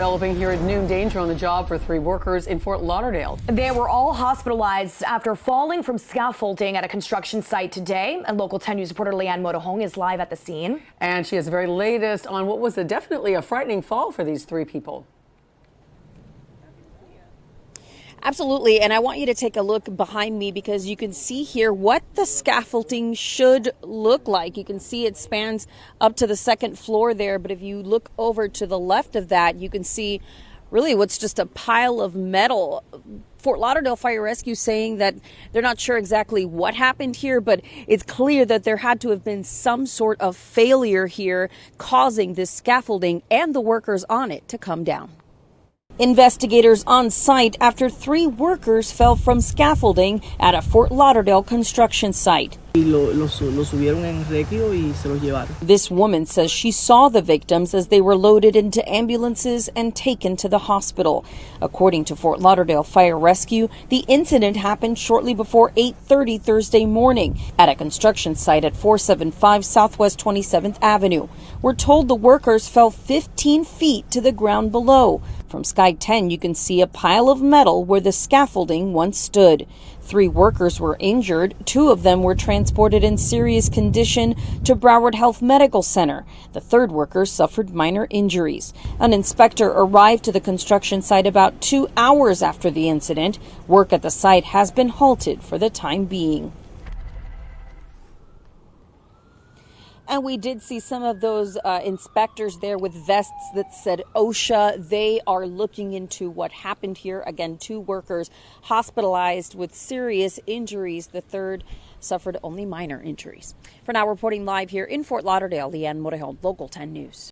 Developing here at noon, danger on the job for 3 workers in Fort Lauderdale. They were all hospitalized after falling from scaffolding at a construction site today. And Local 10 News reporter Leanne Motohong is live at the scene. And she has the very latest on what was definitely a frightening fall for these 3 people. Absolutely, and I want you to take a look behind me because you can see here what the scaffolding should look like. You can see it spans up to the 2nd floor there, but if you look over to the left of that, you can see really what's just a pile of metal. Fort Lauderdale Fire Rescue saying that they're not sure exactly what happened here, but it's clear that there had to have been some sort of failure here causing this scaffolding and the workers on it to come down. Investigators on site after 3 workers fell from scaffolding at a Fort Lauderdale construction site. This woman says she saw the victims as they were loaded into ambulances and taken to the hospital. According to Fort Lauderdale Fire Rescue, the incident happened shortly before 8:30 Thursday morning at a construction site at 475 Southwest 27th Avenue. We're told the workers fell 15 feet to the ground below. From Sky 10, you can see a pile of metal where the scaffolding once stood. 3 workers were injured. 2 of them were transported in serious condition to Broward Health Medical Center. The 3rd worker suffered minor injuries. An inspector arrived to the construction site about 2 hours after the incident. Work at the site has been halted for the time being. And we did see some of those inspectors there with vests that said OSHA. They are looking into what happened here. Again, 2 workers hospitalized with serious injuries. The 3rd suffered only minor injuries. For now, reporting live here in Fort Lauderdale, Leanne Motohong, Local 10 News.